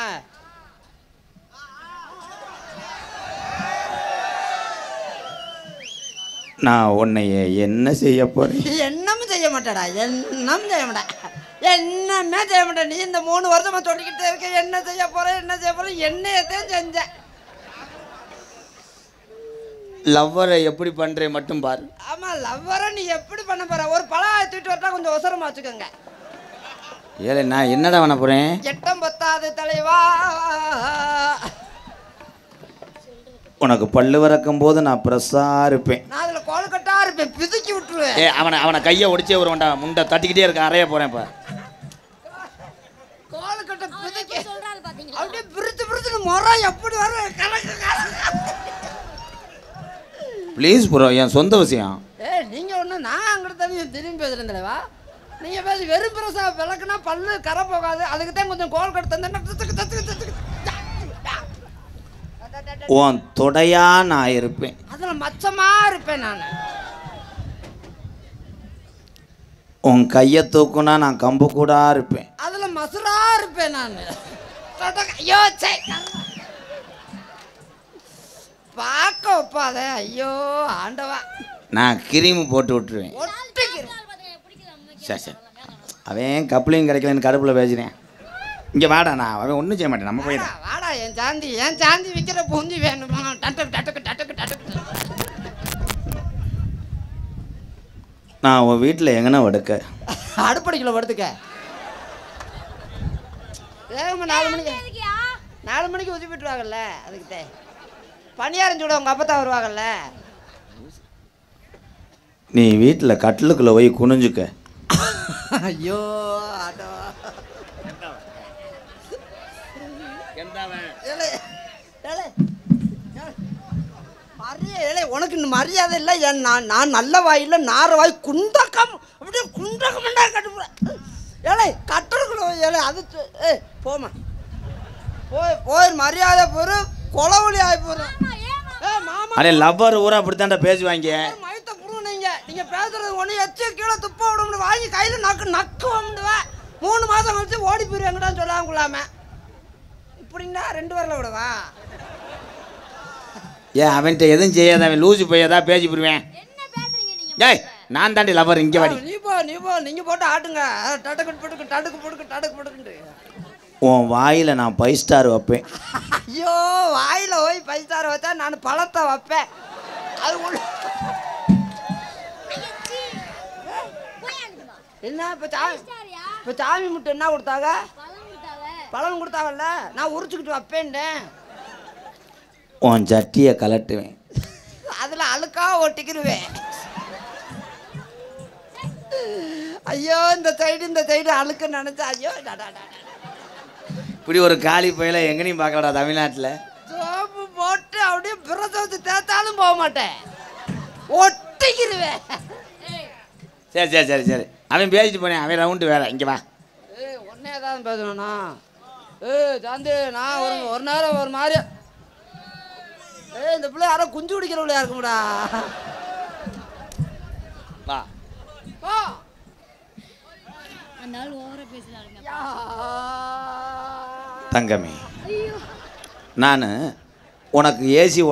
நான் உன்னைய என்ன செய்ய போறேன்? என்னமும் செய்ய மாட்டேடா, என்னமும் செய்ய மாட்டேன், என்னமே செய்ய மாட்டேன். நீ இந்த 3 வருஷமா சொல்லிக்கிட்டே இருக்க என்ன செய்ய போறேன் என்ன செய்ய போறேன், என்னையத்தையும் செஞ்சேன். லவ்வரை எப்படி பண்றேன் மட்டும் பாரு. ஆமா, லவ்வரை நீ எப்படி பண்ண போற? ஒரு பழம் தூக்கிட்டு வரட்டா, கொஞ்சம் அவசரமா வச்சுக்கோங்க. ஏலே நான் என்னடா பண்ண போறேன்? எட்டம் பத்தாது தலைவா. உனக்கு பல்லு வறக்கும் போது நான் பிரஸ்ஸா இருப்பேன். நான் அதுல கோல்கட்டா இருப்பேன், பிதுக்கி விட்டுருவேன். அவனை கையை ஒடிச்சே வருவான்டா, முண்டை தட்டிக்கிட்டே இருக்க, அறைய போறேன் இப்ப. கோல்கட்டை பிதுக்கி அப்படியே பிரித்து பிரித்து முறை எப்படி வரும் கணக்கு ப்ளீஸ் ப்ரோ, என் சொந்த விஷயம். நீங்க ஒண்ணு நான் அங்கிட்ட தண்ணி திரும்பி பேசுறேன் தலைவா. நீங்க பேசி வெறும் பிரசா விளக்குனா பல்லு கரை போகாது, அதுக்கு தான் கொஞ்சம் கோல்கட்டை தந்தேன். உன் தொடையா நான் இருப்பேன். அதுல மச்சமா இருப்பேன் நான். உன் கையை தூக்குனா நான் கம்பு கூட இருப்பேன். அதுல மசுரா இருப்பேன் நான். ஐயோ சே, பார்க்க வைப்பாத. ஐயோ ஆண்டவா, நான் கிரீமு போட்டு விட்டுருவேன். சரி சரி, அவன் கப்ளிங் கிடைக்கலன்னு கடுப்பில் பேசுகிறேன். இங்கே வாடா, நான் அவன் ஒன்றும் செய்ய மாட்டேன், நம்ம போயிடா. வாடா, என் சாந்தி விற்கிற பூந்தி வேணுமா? டட்டுக்கு டட்டுக்கு டட்டுக்கு டட்டுக்கு. நான் உன் வீட்டில் எங்கன்னா படுக்க? அடுப்படிக்குள்ள படுத்துக்க. வேகமா 4 மணிக்கு உதவி விட்டுருவாங்கல்ல, அதுக்கு பணியாரம் சூட உங்க அப்பா தான் வருவாங்கல்ல. நீ வீட்டில் கட்டிலுக்குள்ளே போய் குனிஞ்சுக்க. ஐயோ உனக்கு இன்னும் மரியாதை இல்லை. நான் நல்ல வாயில நார வாய் குண்டக்கம் அப்படியே குண்டக்கம்டா கட்டுப்பேன். ஏழை கட்டுறக்குள்ள ஏழை அது போமா போய் மரியாதை போரு கொலவழி ஆகி போறோம். அடே லவ்வர் ஊரா அப்படித்தான்டா பேசுவாங்க. மயத்தை புடுங்க. நீங்க பேசுறது ஒண்ணு எச்ச கீழே துப்ப விட வாங்கி கையில நக்கு வந்துவேன். 3 மாதம் கழிச்சு ஓடி போயிருவாங்கடான்னு சொல்லாம இப்படின்னா 2 வரல விடவா? ஏன் அவன்கிட்ட எதுவும் செய்யாத, அவன் லூசு போயதா பேசி போடுவேன். ஏய் நான் தாண்டி லவ்வர், இங்கே வாடி. நீ போ நீங்க போட்டு ஆட்டுங்க. டடுக்கு போட்டுக்கு டடுக்கு போட்டுக்கு டடுக்கு போட்டுக்கு. உன் வாயில் நான் 5 ஸ்டார் வைப்பேன். ஐயோ வாயில் போய் 5 ஸ்டார் வச்சா நான் பழத்தை வைப்பேன். அது என்ன இப்போ சாமி முட்டை என்ன கொடுத்தாங்க? பழம் கொடுத்தாங்கல்ல, நான் உரிச்சுக்கிட்டு வைப்பேன்டேன். உன் சட்டியை கலட்டுவேன், அதில் அழுக்கா ஒட்டிக்கிடுவேன். ஐயோ இந்த சைடு அழுக்கு நினைச்சா ஐயோ இப்படி ஒரு காலி பையில எங்கனையும் பார்க்கலடா தமிழ்நாட்டில். சோப்பு போட்டு அப்படியே பிரசவத்து தேத்தாலும் போக மாட்டேன், ஒட்டிக்கிடுவேன். சரி சரி சரி சரி, அவன் பேசிட்டு போனேன், அவன் ரவுண்டு வேற. இங்கே வா. ஒன்னே தான் பேசணும்ண்ணா. சாந்தி நான் ஒரு நேரம் ஒரு மாதிரி இந்த பிள்ளை யாரோ குஞ்சு குடிக்கிற பிள்ளையா இருக்கும்டா. வா தங்கமே, நான் உனக்கு ஏசி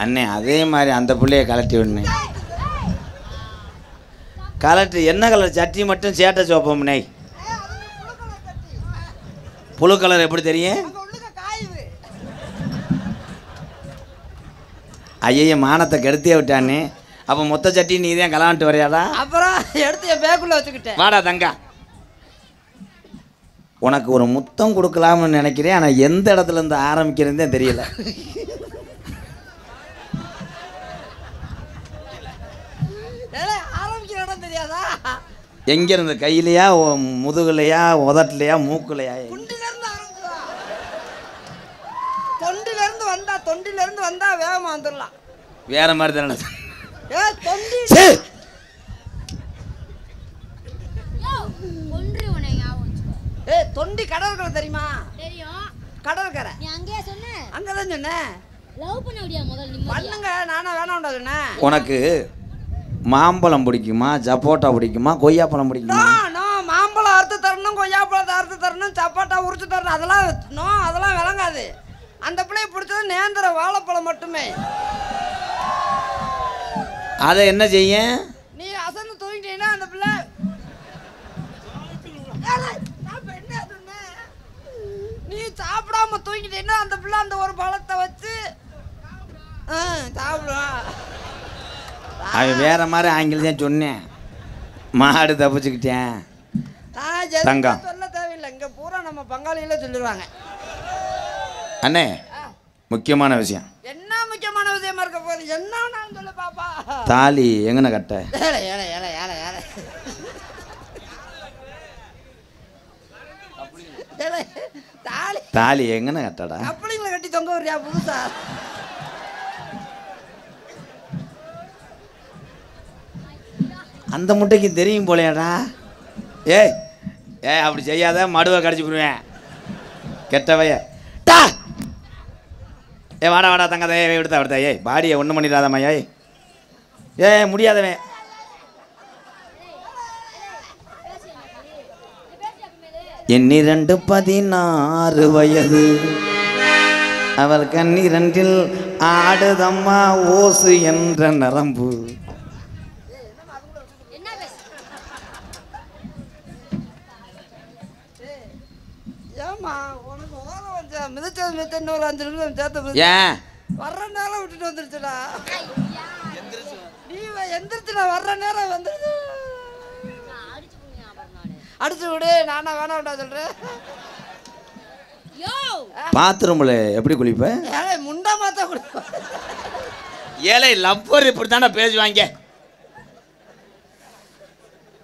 அண்ணே அதே மாதிரி அந்த பிள்ளைய கலட்டி விடனே. கலட்டு என்ன கலர் சட்டி மட்டும் சேட்டை சோப்பம்னே. புழு கலர் எப்படி தெரியும்? ஐய மானத்தை கெடுத்தே விட்டானே. அப்போ மொத்த சட்டி நீ தான் கலான்ட்டு வரையாடா? அப்புறம் எடுத்து என் பேக்குள்ள வச்சுக்கிட்டேன். வாடா தங்கா, உனக்கு ஒரு முத்தம் கொடுக்கலாம்னு நினைக்கிறேன், ஆனால் எந்த இடத்துல இருந்து ஆரம்பிக்கிறதே தெரியல. ஆரம்பிக்கிற இடம் தெரியாதா? எங்க இருந்து கையிலையா முதுகுலையா உதட்டலையா மூக்குலையா? தொண்டில இருந்து வந்தா வேகமா வந்துடலாம். வேற மாதிரி தானே. தொண்டி கடற்கரை தெரியுமா? தெரியும். கடற்கரை நீ அங்கேயே சொன்ன? அங்கதான் சொன்னேன். லவ் பண்ண முடியா முதல்ல? நீ பண்ணுங்க, நானா வேணாம்டா சொன்னேன். உனக்கு மாம்பழம் பிடிக்குமா, சப்போட்டா பிடிக்குமா, கொய்யாப்பழம் பிடிக்குமா? மாம்பழம் அறுத்து தரணும், கொய்யாப்பழத்தை அறுத்து தரணும், சப்போட்டா உரிச்சு தரணும், அதெல்லாம் விளங்காது. அந்த பிள்ளைய பிடிச்சது நேந்திர வாழைப்பழம் மட்டுமே. அதை என்ன செய்ய? நீ அசந்து தூங்கிட்டீங்கன்னா அந்த பிள்ளை நீ சாப்பிடாம தூங்கிட்டீங்கன்னா அந்த பிள்ளை அந்த ஒரு பழத்தை வச்சு சாப்பிடுவான். அவன் வேற மாதிரி ஆங்கிலம் சொன்னேன். மாடு தப்பிச்சுக்கிட்டேன். தங்கம் சொல்ல தேவையில்லை, இங்க பூரா நம்ம பங்காளிகளே சொல்லிடுவாங்க. அண்ணே, முக்கியமான விஷயம். என்ன முக்கியமான விஷயமா இருக்க போகுது? என்ன சொல்லு பாப்பா. தாலி எங்கன கட்ட? ஏழை ஏழை ஏழை ஏழை ஏழை தாலி எங்கன கட்டடா? கப்பலிங்களை கட்டி தொங்க வரியா புதுசா? அந்த முட்டைக்கு தெரியும் போலையாடா. ஏய் ஏய் அப்படி செய்யாத, மடுவை கடிச்சு போடுவேன் கெட்டவைய. டா ஏ வாடா வாடா தங்காத. ஏ விடுத்தா விடுத்தா. ஏய் பாடியை ஒன்றும் பண்ணிடாதம்மா. ஏய் முடியாதவன். எண்ணிரண்டு 16 வயது, அவள் கண்ணிரண்டில் ஆடுதம்மா ஓசு என்ற நரம்பு. ஏமா உனக்கு ஓரம் வச்சா மிதச்சது மித்த இன்னொரு 5 நிமிஷம் சேர்த்து ஏன் வர்ற நேரம் விட்டுட்டு வந்துருச்சுடா. நீ எந்திரிச்சுடா, வர்ற நேரம் வந்துருச்சு. அடிச்சு விடு, நானா வேணாம்டா சொல்றேன். பாத்ரூம்ல எப்படி குளிப்ப? ஏழை முண்டா மாத்தா குளிப்ப. ஏழை லவ்வர் இப்படி தானே பேசுவாங்க.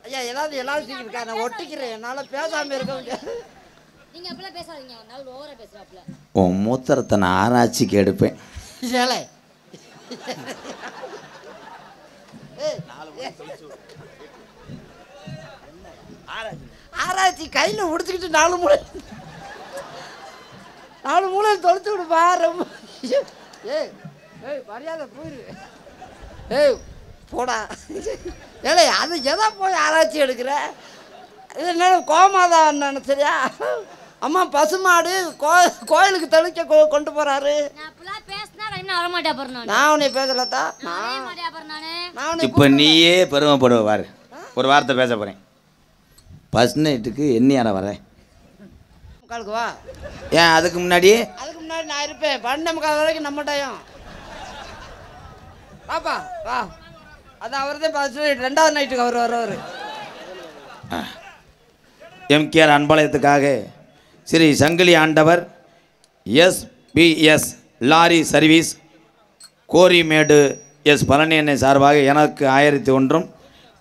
ஐயா எல்லாரும் இருக்கா, நான் ஒட்டிக்கிறேன், என்னால பேசாம இருக்க முடியாது. நீங்க அப்பலாம் பேசாதீங்க, நான் ஓவரா பேசுறாப்ல. உன் மூத்திரத்தை நான் ஆராய்ச்சிக்கு எடுப்பேன். ஏழை ஆராய்ச்சி கையில உடுத்துக்கிட்டு 4 மூளை தொலைச்சு விடுப்பா. ரொம்ப ஏய் மரியாதை போயிரு. ஏய் போடா. ஏழை அது எதா போய் ஆராய்ச்சி எடுக்கிற? இது என்ன கோமாதான் நினைச்சரியா? அம்மா பசுமாடு கோயிலுக்கு தெளிக்க கொண்டு போறாரு. நான் உன்னை பேசலத்தா. இப்போ நீயே பெருமைப்படுவ பாரு. ஒரு வார்த்தை பேச போறேன். ஃபர்ஸ்ட் நைட்டுக்கு என்னையார வரேன்? முக்காலுக்கு வா. ஏன் அதுக்கு முன்னாடி நான் இருப்பேன். 12:45 வரைக்கும் நம்ம டைம். பாப்பா வா. அது அவர்தான் ஃபர்ஸ்ட் நைட். 2வது நைட்டுக்கு அவர் வருவார். MKR அன்பாளையத்துக்காக Sri Sangili Andavar SBS lorry service Gorimedu S Palani Annai சார்பாக எனக்கு 1001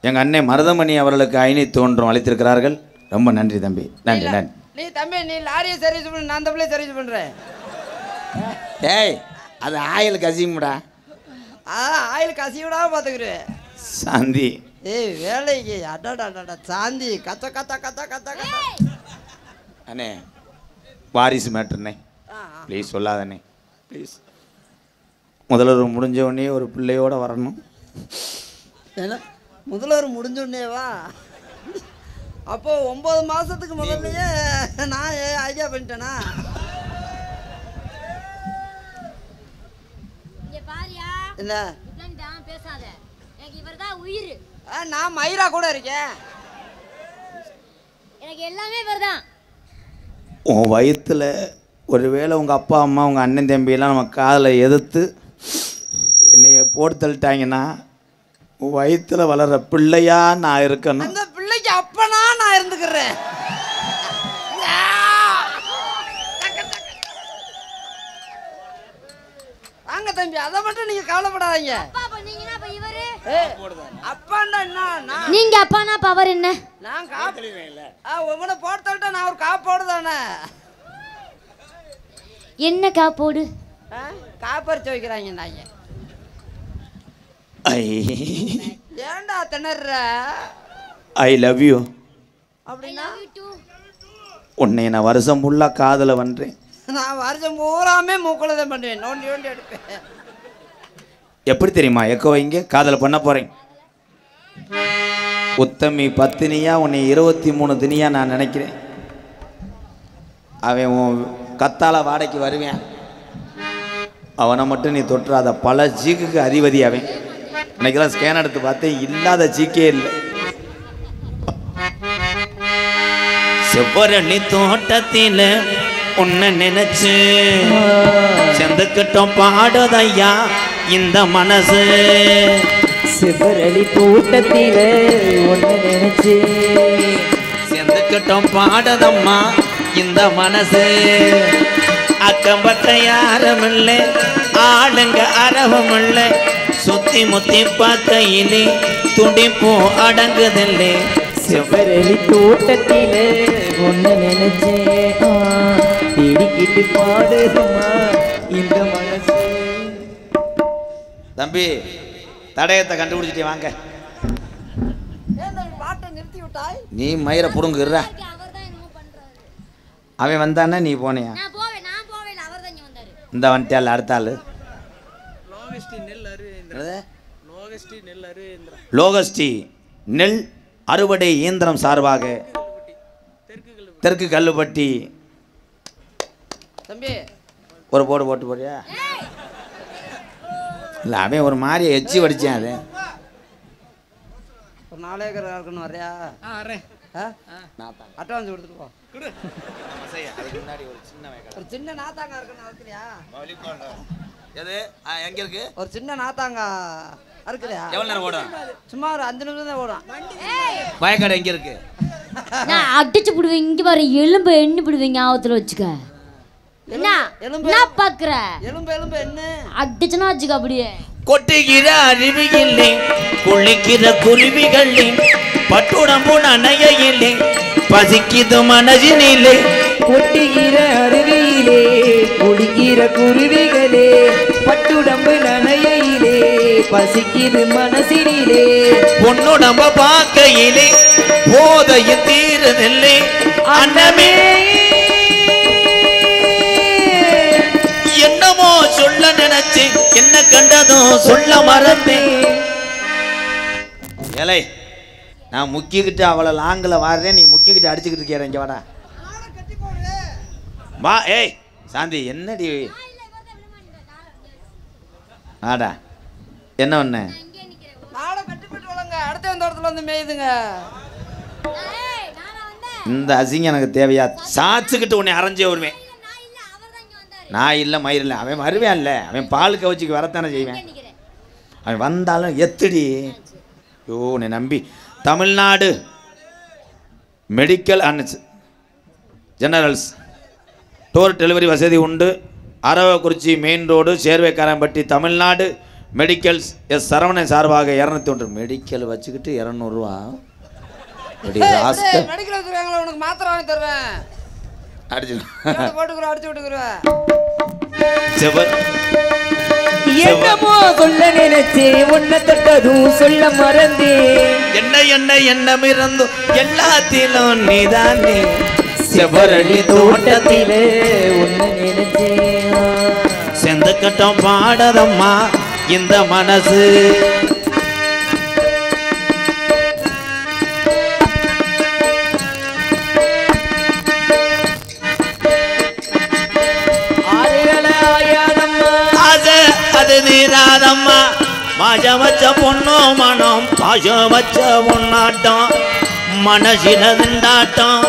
எங்கள் அன்னை மருதமணி அவர்களுக்கு 501 அளித்திருக்கிறார்கள். ரொம்ப நன்றி தம்பி. நன்றி நன்றி. நீ தம்பி நீ லாரியை சர்வீஸ் பண்ண, நான் அந்த பிள்ளையை சர்வீஸ் பண்ணுறேன். ஏய் அது ஆயில் கசியும்டா. ஆயில் கசிவிடாம பார்த்துக்கிறேன். சாந்தி ஏய் வேலைக்கு அடாடாடா சாந்தி கத்த கத்த கத்த கத்த கத்த. அண்ணே வாரிசு மேட்டர்ண்ணே ப்ளீஸ் சொல்லாதண்ணே ப்ளீஸ். முதல்வர் முடிஞ்ச உடனே ஒரு பிள்ளையோட வரணும். ஏன்னா முதல்வர் முடிஞ்சோடனே வா. அப்போ 9 மாதத்துக்கு முதல்லையே நான் ஐடியா பண்ணிட்டேனா? என்ன பேசாத, இவர்தான் உயிர். நான் மயிரா கூட இருக்கேன். எனக்கு எல்லாமே இவர்தான். உன் வயிற்றுல ஒருவேளை உங்கள் அப்பா அம்மா உங்கள் அண்ணன் தம்பியெல்லாம் நம்ம காதில் எதிர்த்து என்னைய போட்டு தள்ளிட்டாங்கன்னா உன் வயிற்றுல வளர்கிற பிள்ளையா நான் இருக்கணும். அந்த பிள்ளைக்கு அப்பனா நான் இருந்துக்கிறேன். வாங்க தம்பி, அதை மட்டும் நீங்க கவலைப்படாதீங்க. அப்பா பண்ணீங்கன்னா அப்ப இவரு அப்பாண்டா என்ன நான் நீங்க அப்பானா பவர் என்ன? நான் உங்களை போட்டு நான் ஒரு காப்போடு தானே. என்ன காப்போடு? காப்பரிச்சு வைக்கிறாங்க நாங்க. ஏன்டா திணற? I love you. அப்படின்னா உன்னை நான் வருஷம் ஃபுல்லாக காதல பண்ணுறேன். நான் வருஷம் பூராமே மூக்குல தான் பண்ணுவேன். நோண்டி நோண்டி எடுப்பேன். எப்படி தெரியுமா? எக்கோ இங்கே காதலை பண்ண போகிறேன். உத்தமி பத்தினியா உன்னை 23 தினியா நான் நினைக்கிறேன். அவன் உன் கத்தால வாடகைக்கு வருவேன். அவனை மட்டும் நீ தொட்டுறாத. பல சீக்குக்கு அதிபதி அவன். இன்னைக்கெல்லாம் ஸ்கேன் எடுத்து பார்த்தேன், இல்லாத சீக்கே இல்லை. செவ்வரணி தோட்டத்தில் உன்னை நினைச்சு செந்துக்கிட்டோம் பாடுதையா இந்த மனசு. செவ்வரளி தோட்டத்தில ஒன்னு நினைச்சு செந்துக்கிட்டோம் பாடுதம்மா இந்த மனசு. அக்கம் பக்கம் யாரும் இல்லை, ஆளுங்க அரவம் இல்லை. சுத்தி முத்தி பார்க்கையிலே துடிப்போ அடங்குதில்லை. செவ்வரளி தோட்டத்தில ஒன்னு நினைச்சு தேடிக்கிட்டு பாடுதம்மா இந்த மனசு. தம்பி தடயத்தை கண்டுபிடிச்சிட்டே வாங்க. பாட்டை நிறுத்தி விட்டாய். நீ மயிரை புடுங்குற. அவன் வந்தானே நீ போனியா? இந்த வந்துட்டாள் அடுத்த ஆள். லோகஸ்டி நெல் அறுவடை இயந்திரம் சார்பாக தெற்கு கல்லுப்பட்டி. தம்பி ஒரு போடு போட்டு போறியா? இல்லை அவன் ஒரு மாதிரி எச்சி வடிச்சான். அது ஒரு 4 ஏக்கர் இருக்குன்னு வர்றியா? அட்வான்ஸ் கொடுத்துட்டு போ. ஒரு சின்ன நாத்தாங்க இருக்குன்னு இருக்கிறியா? எது எங்க இருக்கு? ஒரு சின்ன நாத்தாங்க இருக்கிறியா? எவ்வளவு நேரம் ஓடும்? சும்மா ஒரு 5 நிமிஷம் தான் ஓடும். வயக்காடு எங்க இருக்கு? நான் அடிச்சு புடுவேன். இங்க பாரு எலும்பு எண்ணி புடுவீங்க. ஆவத்துல வச்சுக்க. என்ன பாக்குற? எலும்பு எலும்பு என்ன அடிச்சுனா வச்சுக்க. அப்படியே கொட்டுகிற அருவியில்லை, குளிக்கிற குருவிகளே, பட்டுடம்பு நனையிலே, பசிக்குது மனதினிலே. கொட்டுகிற அருவியிலே குளிக்கிற குருவிகளே, பட்டுடம்பு நனையிலே, பசிக்குது மனசினிலே. பொன்னுடம்ப பார்க்கையிலே போதையும் தீருதில்லை. அன்னமே என்னமோ சொல்ல நினைச்சு என்ன கண்டதும் சொல்ல மறந்தேன். ஏலை நான் முக்கிக்கிட்டு அவளை லாங்கில் வாடுறேன், நீ முக்கிக்கிட்டு அடிச்சுக்கிட்டு இருக்கிற. இங்கே வாடா வா. ஏய் சாந்தி என்னடி ஆடா என்ன ஒன்று? நாளை கட்டிப்பட்டு வளங்க. அடுத்த வந்த இடத்துல வந்து மேயுதுங்க. இந்த அசிங்கம் எனக்கு தேவையா? சாச்சுக்கிட்டு உன்னை அரைஞ்சே வருவேன். நான் இல்லை மயிர் இல்லை. அவன் வருவேன் இல்லை. அவன் பால் கவச்சிக்கு வரத்தானே செய்வேன். அவன் வந்தாலும் எத்துடி. யோ உன்னை நம்பி Tamil Nadu medical and generals door delivery வசதி உண்டு. Aravakurichi main road சேர்வைக்காரம்பட்டி Tamil Nadu medicals S Saravanan சார்பாக 201 மெடிக்கல் வச்சுக்கிட்டு 200 ரூபா. மெடிக்கல் வச்சுருவாங்களா? உனக்கு மாத்திரை வாங்கி தருவேன். அடிச்சு போட்டுக்குறோம், அடிச்சு விட்டுக்குருவேன். என்னமோ சொல்ல நினைச்சே உன்னை தொட்டதும் சொல்ல மறந்தே. என்ன என்ன எண்ணம் இருந்தும் எல்லாத்திலும் நீதானே. செவ்வரளி தோட்டத்தில உன்னை நினைச்சே செந்துக்கட்டம் பாடதம்மா இந்த மனசு. அது நீராதம்மா மாஜ வச்ச பொண்ணோ மனம் பாச வச்ச பொண்ணாட்டம் மனசில திண்டாட்டம்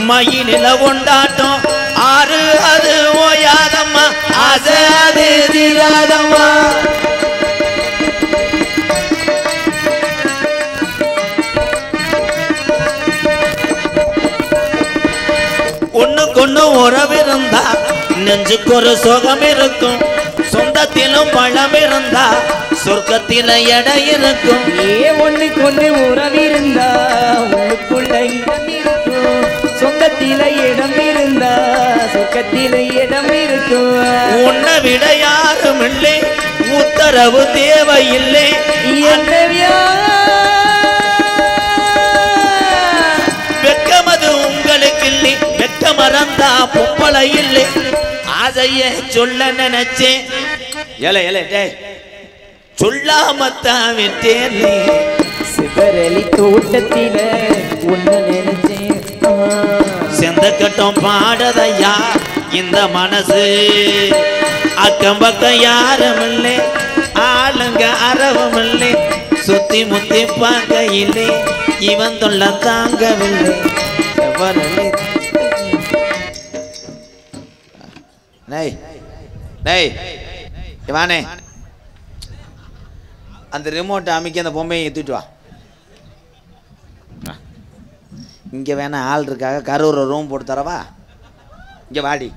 மயிலில கொண்டாட்டம் ஆறு அது ஓயாதம்மா ஆசை அது தீராதம்மா. ஒண்ணுக்கு ஒண்ணு உறவு இருந்தா நெஞ்சுக்கு ஒரு சுகம் இருக்கும். சொந்த பழத்திலும் பழம் இருந்தா சொர்க்கத்தில எடை இருக்கும். ஒண்ணுக்கு ஒண்ணு உறவிருந்தா உள்ளுக்குள்ள இடம் இருக்கும். சொந்தத்தில இடம் இருந்தா சொர்க்கத்தில இடம் இருக்கும். உன்னை விட யாரும் இல்லை, உத்தரவு தேவையில்லை. வெக்கமது உங்களுக்கு இல்லை, வெக்க மறந்தா பொம்பளை இல்லை. அதைய சொல்ல நினைச்சேன், சொல்லாமத்தான் விட்டேன். சிவரளி தோட்டத்தில உன்னை நினைச்சேன். செந்த கட்டம் பாடதையா இந்த மனசு. அக்கம் பக்கம் யாரும் இல்லை, ஆளுங்க அறவும் இல்லை. சுத்தி முத்தி பார்க்கையில்லை, இவன் தொல்ல தாங்கவில்லை. வானே அந்த ரிமோட்டை அமைக்க அந்த பொம்மையை ஏற்றிட்டு வா. இங்கே வேணா ஆள் இருக்காக, கரூர் ரூம் போட்டு தரவா? இங்கே வாடி.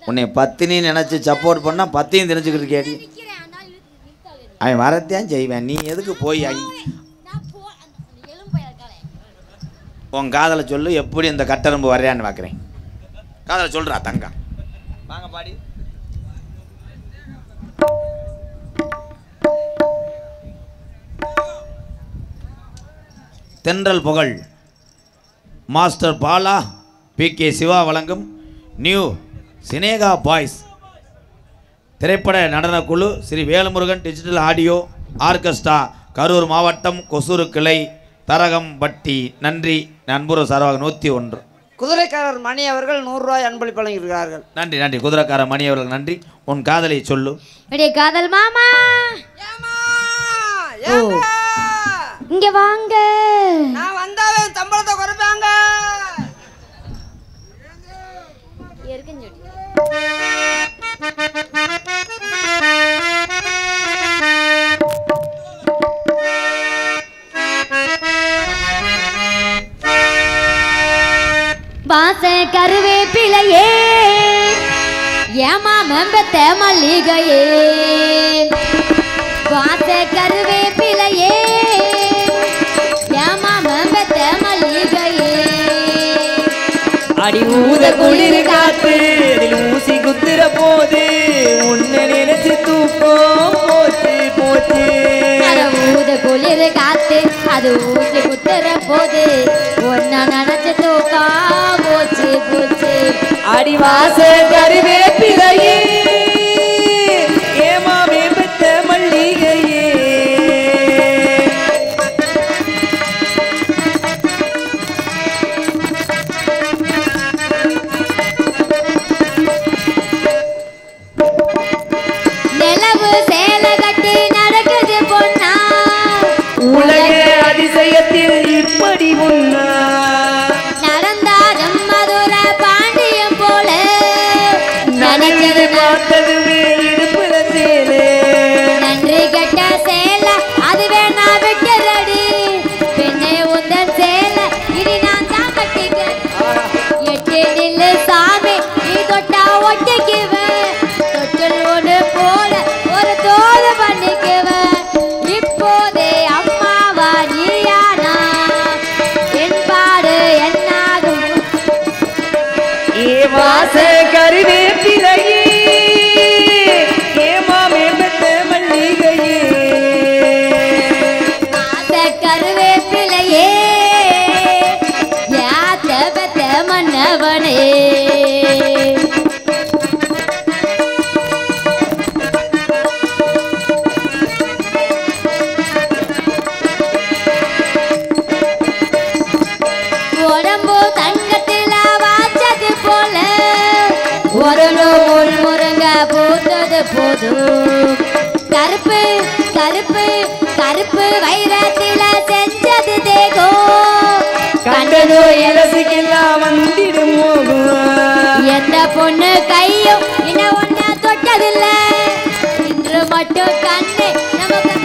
உன்னை பத்தினி நினச்சி சப்போர்ட் பண்ணால் பத்தியும் தெரிஞ்சுக்கிட்டு இருக்கியாடி. அவன் வரத்தான் செய்வேன், நீ எதுக்கு போய் உன் காதலை சொல்லு. எப்படி இந்த கட்டெரும்பு வரையான்னு பார்க்குறேன். காதலை சொல்கிறா தங்கம். வாங்க பாடி. தென்றல் புகழ் மாஸ்டர் பாலா PK சிவா வழங்கும் நியூ சினேகா பாய்ஸ் திரைப்பட நடனக்குழு Sri Velumurugan digital audio orchestra Karur மாவட்டம் கொசூரு கிளை தரகம்பட்டி. நன்றி. நண்புற சார்பாக 101. குதிரைக்காரர் மணி அவர்கள் 100 ரூபாய் அன்பளிப்பு வழங்கியிருக்கிறார்கள். நன்றி நன்றி. குதிரைக்காரர் மணி அவர்கள் நன்றி. உன் காதலை சொல்லு. காதல் மாமா இங்க வாங்க. நான் வந்தாவே சம்பளத்தை குறைப்பாங்க. பாச கருவேப்பிலையே ஏமா மெம்பத்த மல்லிகையே. பாச கருவேப்பிலையே ஏமா மெம்பத்த மல்லிகையே. அடி ஊத குளிர் காத்து ஊசி குத்துற போது உன்னை நினைச்சு தூக்கம் போச்சு போச்சு. ஊத குளிர் காத்து அது ஊசி குத்துற போது ஒன்ன நினைச்சு தூக்கம் போச்சு போச்சு. அடிவாச கருவேப்பிலையே ஏமா மேம்பட்ட மல்லிகையே. நிலவு சேலை கட்டி நடக்குது பொன்னா, உலக அதிசயத்தில் இப்படி ஒன்னா. நடந்தாலும் மதுர பாண்டியம் போல நினைச்சது பார்த்ததுமே இடுப்புல சேலை. நன்றி கெட்ட சேலை அதுவே நான் விட்டுறடி. பெண்ணே உந்தன் சேலை இனி நான் தான் கட்டிக்கிறேன். எட்டு நில்லு சாமி நீ தொட்டா ஒட்டிக்குவேன். தொட்டில் ஒன்று போல ஒரு தோடு பண்ணிக்குவேன். இப்போதே அம்மாவா நீயானா என் பாடு என்னாகும். வாச கருவேப்பிலையே ஏமா மேம்பட்ட மல்லிகையே. ஆச கருவேப்பிலையே யாத்த பெத்த மன்னவனே. உடம்பு தங்கத்தில வாச்சது போல ஒரு நூல் முருங்க பூத்தது போதும். கருப்பு கருப்பு கருப்பு வைரத்தில செஞ்சது தேகோ கண்டதோ இலசுக்கெல்லாம் வந்திடும் மோகம். எந்த பொண்ணு கையும் இன்னும் ஒன்ன தொட்டதில்ல. இன்று மட்டும் கண்ணு நமக்கு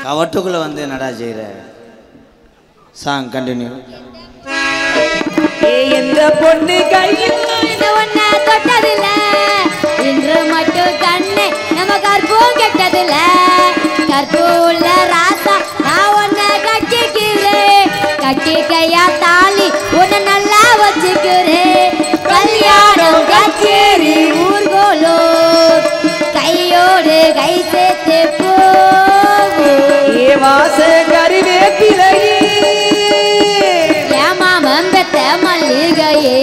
கவட்டுக்குள்ள வந்து என்னடா செய்யற? Song continue. எந்த பொண்ணு கையில் இன்னும் ஒன்ன தொட்டதில்ல இன்று மட்டும் கண்ணே நம்ம கற்பூம் கெட்டதில்ல கற்பூல ராசா நான் உன்னை கட்டிக்கிறேன் கட்டிக்கையா தாலி உன்னை நல்லா வச்சுக்கிறேன் கல்யாணம் கச்சேரி ஊர்கோலோ கையோடு கை சேர்த்து ஏ வாச கறிவேப்பிலையே ஏமாமம் பெத்த மல்லிகையே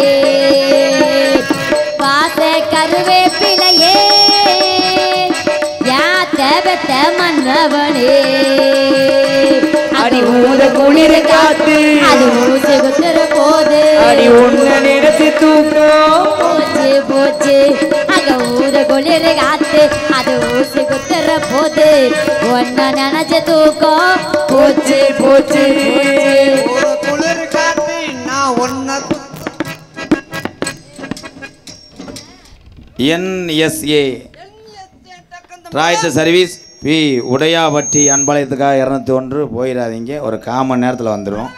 வாச கருவேப்பிலையே யாத்த பெத்த மன்னவனே அடி ஊத குளிர காத்து அது ஊசி குத்துற போது அடி உன்னை நினைச்சு தூக்கம் போச்சு போச்சு அங்க ஊத குளிர காத்து அது ஊசி குத்துற போது ஒன்ன நினைச்ச தூக்கம் போச்சு போச்சு ஒரு குளிர் காத்து நான் ஒன்ன NSA ராய்த்த சர்வீஸ் பி உடையாபட்டி அன்பாளையத்துக்காக 201 போயிடாதீங்க ஒரு 1/4 மணி நேரத்தில் வந்துடும்